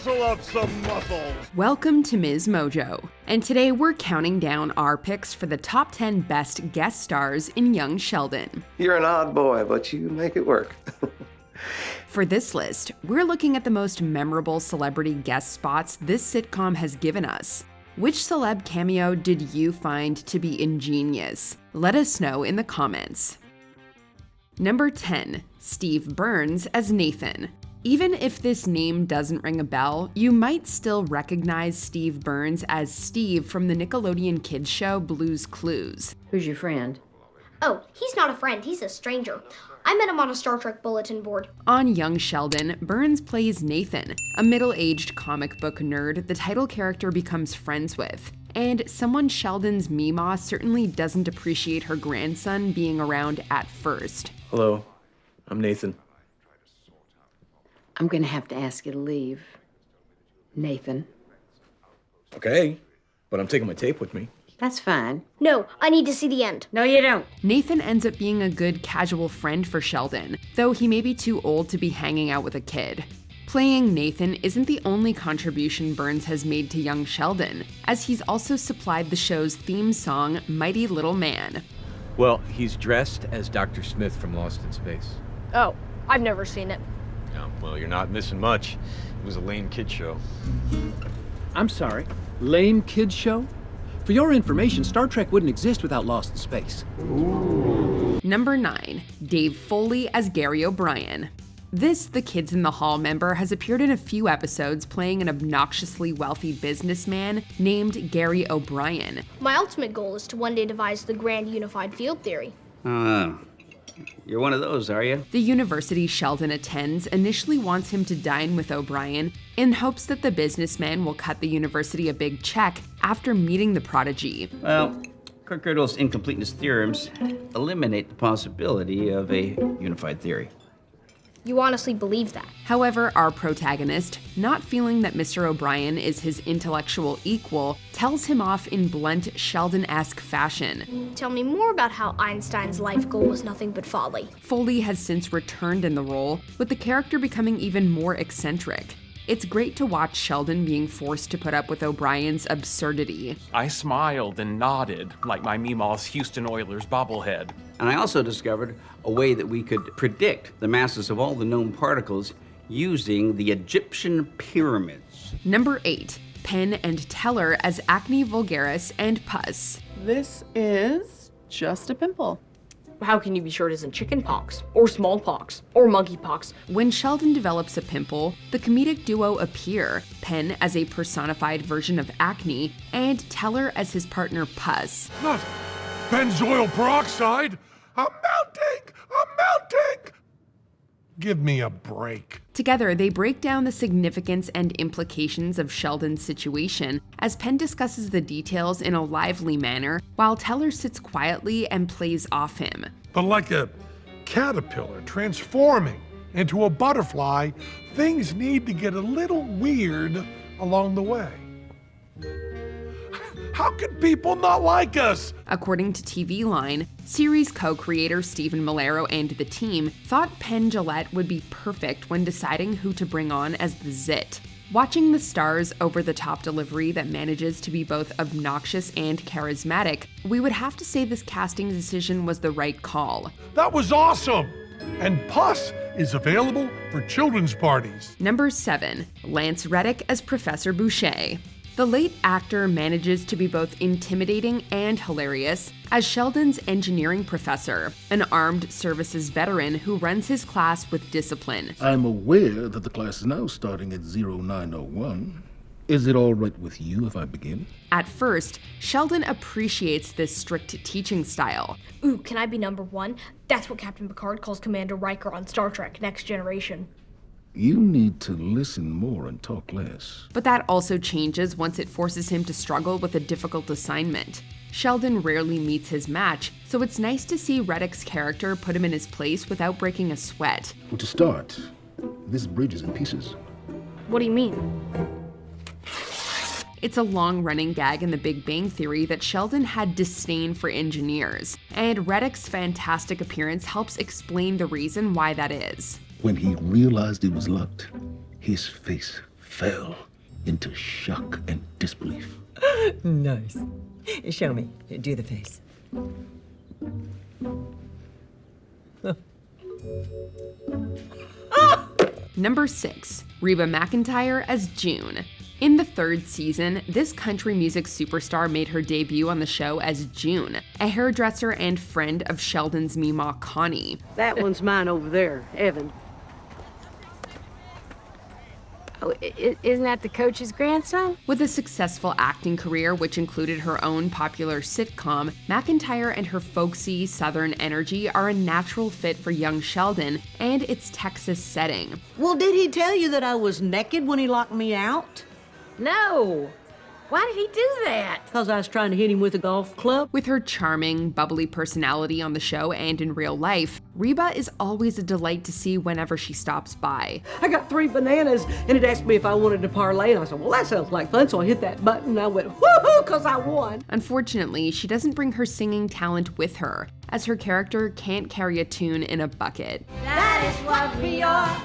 muscle up some muscles. Welcome to MsMojo, and today we're counting down our picks for the top 10 best guest stars in Young Sheldon. You're an odd boy, but you make it work. For this list, we're looking at the most memorable celebrity guest spots this sitcom has given us. Which celeb cameo did you find to be ingenious? Let us know in the comments. Number 10, Steve Burns as Nathan. Even if this name doesn't ring a bell, you might still recognize Steve Burns as Steve from the Nickelodeon kids show Blue's Clues. Who's your friend? Oh, he's not a friend, he's a stranger. I met him on a Star Trek bulletin board. On Young Sheldon, Burns plays Nathan, a middle-aged comic book nerd the title character becomes friends with, and someone Sheldon's Meemaw certainly doesn't appreciate her grandson being around at first. Hello, I'm Nathan. I'm gonna have to ask you to leave. Nathan. Okay, but I'm taking my tape with me. That's fine. No, I need to see the end. No, you don't. Nathan ends up being a good casual friend for Sheldon, though he may be too old to be hanging out with a kid. Playing Nathan isn't the only contribution Burns has made to Young Sheldon, as he's also supplied the show's theme song, Mighty Little Man. Well, he's dressed as Dr. Smith from Lost in Space. Oh, I've never seen it. Oh, well, you're not missing much. It was a lame kid show. I'm sorry, lame kids show? For your information, Star Trek wouldn't exist without Lost in Space. Number 9, Dave Foley as Gary O'Brien. This The Kids in the Hall member has appeared in a few episodes playing an obnoxiously wealthy businessman named Gary O'Brien. My ultimate goal is to one day devise the grand unified field theory. You're one of those, are you? The university Sheldon attends initially wants him to dine with O'Brien in hopes that the businessman will cut the university a big check after meeting the prodigy. Well, Kirk-Gödel's incompleteness theorems eliminate the possibility of a unified theory. You honestly believe that? However, our protagonist, not feeling that Mr. O'Brien is his intellectual equal, tells him off in blunt Sheldon-esque fashion. Tell me more about how Einstein's life goal was nothing but folly. Foley has since returned in the role, with the character becoming even more eccentric. It's great to watch Sheldon being forced to put up with O'Brien's absurdity. I smiled and nodded like my Meemaw's Houston Oilers bobblehead. And I also discovered a way that we could predict the masses of all the known particles using the Egyptian pyramids. Number 8, Penn and Teller as Acne Vulgaris and Pus. This is just a pimple. How can you be sure it isn't chicken pox, or smallpox, or monkeypox? When Sheldon develops a pimple, the comedic duo appear, Penn as a personified version of acne, and Teller as his partner Pus. Not benzoyl peroxide. I'm melting. I'm melting. Give me a break. Together, they break down the significance and implications of Sheldon's situation as Penn discusses the details in a lively manner, while Teller sits quietly and plays off him. But like a caterpillar transforming into a butterfly, things need to get a little weird along the way. How could people not like us? According to TV Line, series co-creator Stephen Malero and the team thought Penn Jillette would be perfect when deciding who to bring on as the Zit. Watching the star's over-the-top delivery that manages to be both obnoxious and charismatic, we would have to say this casting decision was the right call. That was awesome! And Pus is available for children's parties. Number 7, Lance Reddick as Professor Boucher. The late actor manages to be both intimidating and hilarious as Sheldon's engineering professor, an armed services veteran who runs his class with discipline. I'm aware that the class is now starting at 0901. Is it all right with you if I begin? At first, Sheldon appreciates this strict teaching style. Ooh, can I be number 1? That's what Captain Picard calls Commander Riker on Star Trek Next Generation. You need to listen more and talk less. But that also changes once it forces him to struggle with a difficult assignment. Sheldon rarely meets his match, so it's nice to see Reddick's character put him in his place without breaking a sweat. Well, to start, this bridge is in pieces. What do you mean? It's a long-running gag in The Big Bang Theory that Sheldon had disdain for engineers, and Reddick's fantastic appearance helps explain the reason why that is. When he realized it was locked, his face fell into shock and disbelief. Nice. Show me. Do the face. Number 6, Reba McEntire as June. In the 3rd season, this country music superstar made her debut on the show as June, a hairdresser and friend of Sheldon's Meemaw Connie. That one's mine over there, Evan. Oh, isn't that the coach's grandson? With a successful acting career which included her own popular sitcom, McEntire and her folksy Southern energy are a natural fit for young Sheldon and its Texas setting. Well, did he tell you that I was naked when he locked me out? No. Why did he do that? Because I was trying to hit him with a golf club. With her charming, bubbly personality on the show and in real life, Reba is always a delight to see whenever she stops by. I got 3 bananas, and it asked me if I wanted to parlay, and I said, well, that sounds like fun, so I hit that button, and I went, woohoo, because I won. Unfortunately, she doesn't bring her singing talent with her, as her character can't carry a tune in a bucket. That is what we are,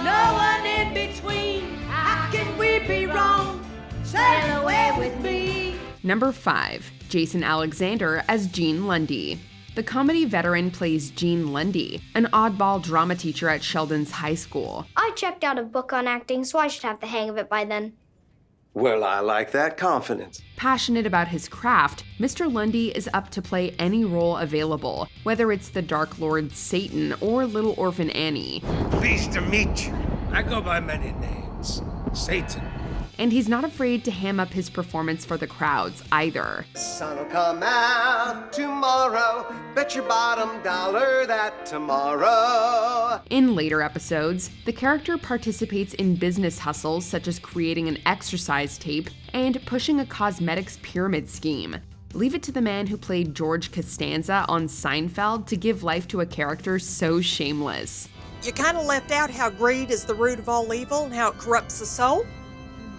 no one in between. How can we be wrong? Sail away with me. Number 5, Jason Alexander as Gene Lundy. The comedy veteran plays Gene Lundy, an oddball drama teacher at Sheldon's high school. I checked out a book on acting, so I should have the hang of it by then. Well, I like that confidence. Passionate about his craft, Mr. Lundy is up to play any role available, whether it's the Dark Lord Satan or Little Orphan Annie. Pleased to meet you. I go by many names. Satan. And he's not afraid to ham up his performance for the crowds either. Sun'll come out tomorrow. Bet your bottom dollar that tomorrow. In later episodes, the character participates in business hustles such as creating an exercise tape and pushing a cosmetics pyramid scheme. Leave it to the man who played George Costanza on Seinfeld to give life to a character so shameless. You kind of left out how greed is the root of all evil and how it corrupts the soul.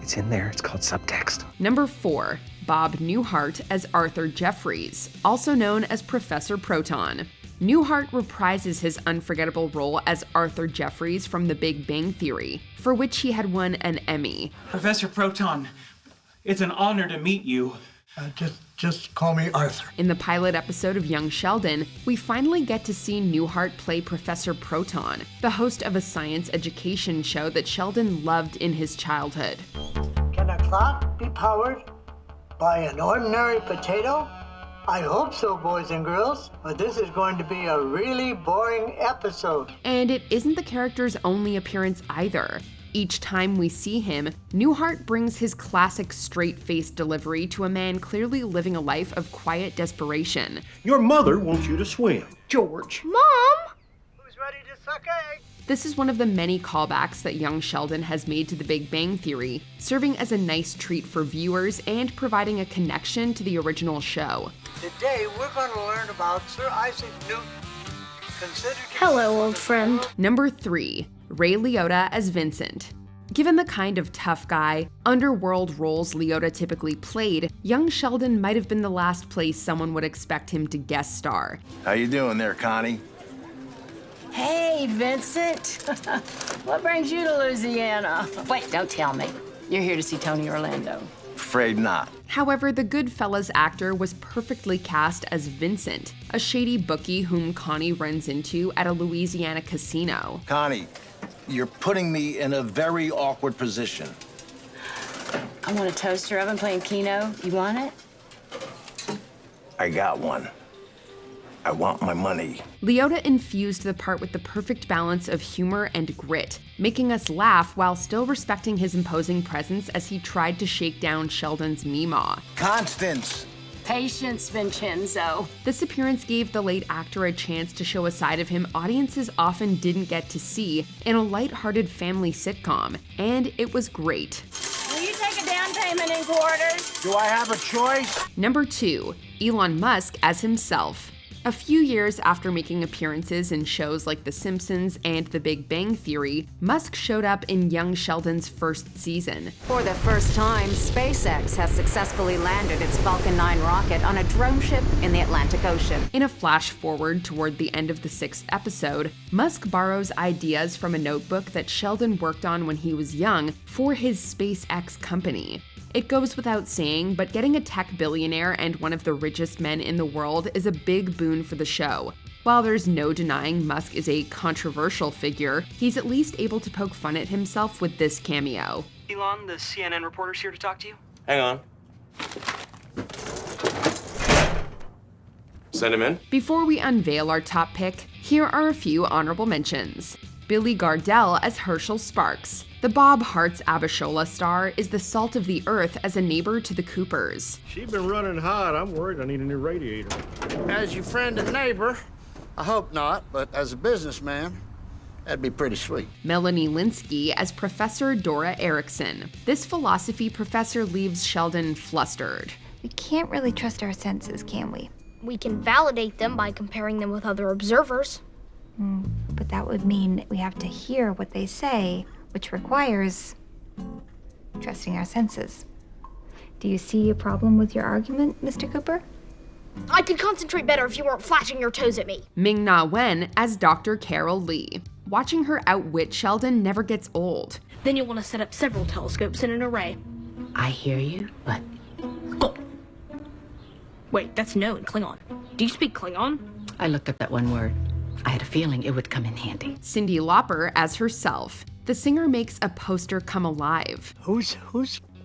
It's in there. It's called subtext. Number 4, Bob Newhart as Arthur Jeffries, also known as Professor Proton. Newhart reprises his unforgettable role as Arthur Jeffries from The Big Bang Theory, for which he had won an Emmy. Professor Proton, it's an honor to meet you. Just call me Arthur. In the pilot episode of Young Sheldon, we finally get to see Newhart play Professor Proton, the host of a science education show that Sheldon loved in his childhood. Can a clock be powered by an ordinary potato? I hope so, boys and girls, but this is going to be a really boring episode. And it isn't the character's only appearance either. Each time we see him, Newhart brings his classic straight-faced delivery to a man clearly living a life of quiet desperation. Your mother wants you to swim. George. Mom! Who's ready to suck eggs? This is one of the many callbacks that young Sheldon has made to The Big Bang Theory, serving as a nice treat for viewers and providing a connection to the original show. Today, we're going to learn about Sir Isaac Newton. Hello, old friend. Number 3, Ray Liotta as Vincent. Given the kind of tough guy, underworld roles Liotta typically played, young Sheldon might have been the last place someone would expect him to guest star. How you doing there, Connie? Hey, Vincent. What brings you to Louisiana? Wait, don't tell me. You're here to see Tony Orlando. Afraid not. However, the Goodfellas actor was perfectly cast as Vincent, a shady bookie whom Connie runs into at a Louisiana casino. Connie, you're putting me in a very awkward position. I want a toaster oven playing Keno. You want it? I got one. I want my money. Liotta infused the part with the perfect balance of humor and grit, making us laugh while still respecting his imposing presence as he tried to shake down Sheldon's Meemaw. Constance! Patience, Vincenzo. This appearance gave the late actor a chance to show a side of him audiences often didn't get to see in a lighthearted family sitcom, and it was great. Will you take a down payment in quarters? Do I have a choice? Number 2, Elon Musk as himself. A few years after making appearances in shows like The Simpsons and The Big Bang Theory, Musk showed up in young Sheldon's first season. For the first time, SpaceX has successfully landed its Falcon 9 rocket on a drone ship in the Atlantic Ocean. In a flash forward toward the end of the 6th episode, Musk borrows ideas from a notebook that Sheldon worked on when he was young for his SpaceX company. It goes without saying, but getting a tech billionaire and one of the richest men in the world is a big boon for the show. While there's no denying Musk is a controversial figure, he's at least able to poke fun at himself with this cameo. Elon, the CNN reporter's here to talk to you. Hang on. Send him in. Before we unveil our top pick, here are a few honorable mentions. Billy Gardell as Herschel Sparks. The Bob Hearts Abishola star is the salt of the earth as a neighbor to the Coopers. She's been running hot. I'm worried I need a new radiator. As your friend and neighbor, I hope not, but as a businessman, that'd be pretty sweet. Melanie Linsky as Professor Dora Erickson. This philosophy professor leaves Sheldon flustered. We can't really trust our senses, can we? We can validate them by comparing them with other observers. But that would mean we have to hear what they say, which requires trusting our senses. Do you see a problem with your argument, Mr. Cooper? I could concentrate better if you weren't flashing your toes at me. Ming-Na Wen as Dr. Carol Lee. Watching her outwit Sheldon never gets old. Then you'll want to set up several telescopes in an array. I hear you, but... Go. Wait, that's no in Klingon. Do you speak Klingon? I looked up that one word. I had a feeling it would come in handy. Cyndi Lauper as herself. The singer makes a poster come alive. Who's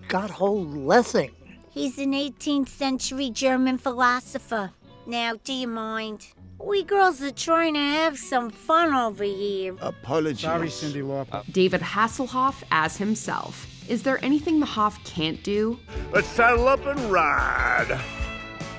got hold Lessing? He's an 18th century German philosopher. Now, do you mind? We girls are trying to have some fun over here. Apologies. Sorry, Cyndi Lauper. David Hasselhoff as himself. Is there anything the Hoff can't do? Let's saddle up and ride.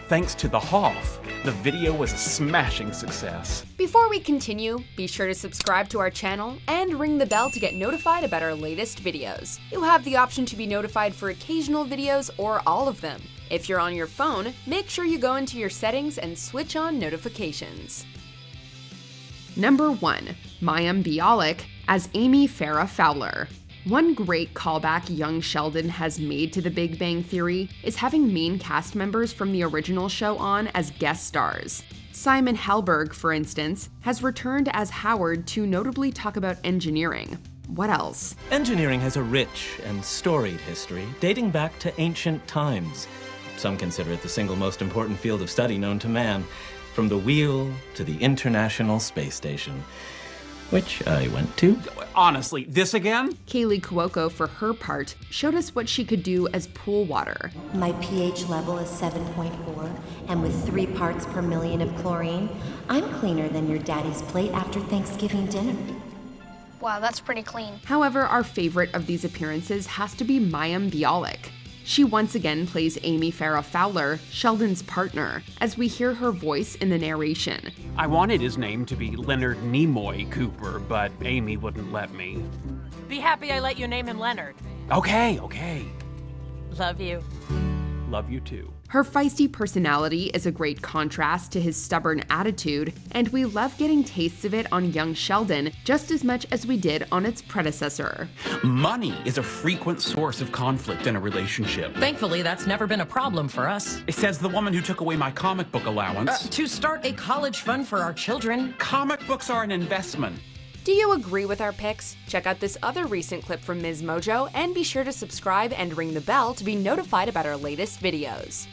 Thanks to the Hoff, the video was a smashing success. Before we continue, be sure to subscribe to our channel and ring the bell to get notified about our latest videos. You have the option to be notified for occasional videos or all of them. If you're on your phone, make sure you go into your settings and switch on notifications. Number 1. Mayim Bialik as Amy Farrah Fowler. One great callback young Sheldon has made to The Big Bang Theory is having main cast members from the original show on as guest stars. Simon Helberg, for instance, has returned as Howard to notably talk about engineering. What else? Engineering has a rich and storied history dating back to ancient times. Some consider it the single most important field of study known to man, from the wheel to the International Space Station, which I went to. Honestly, this again? Kaylee Cuoco, for her part, showed us what she could do as pool water. My pH level is 7.4, and with 3 parts per million of chlorine, I'm cleaner than your daddy's plate after Thanksgiving dinner. Wow, that's pretty clean. However, our favorite of these appearances has to be Mayim Bialik. She once again plays Amy Farrah Fowler, Sheldon's partner, as we hear her voice in the narration. I wanted his name to be Leonard Nimoy Cooper, but Amy wouldn't let me. Be happy I let you name him Leonard. Okay. Love you. Love you too. Her feisty personality is a great contrast to his stubborn attitude, and we love getting tastes of it on young Sheldon just as much as we did on its predecessor. Money is a frequent source of conflict in a relationship. Thankfully, that's never been a problem for us. It says the woman who took away my comic book allowance. To start a college fund for our children. Comic books are an investment. Do you agree with our picks? Check out this other recent clip from MsMojo and be sure to subscribe and ring the bell to be notified about our latest videos.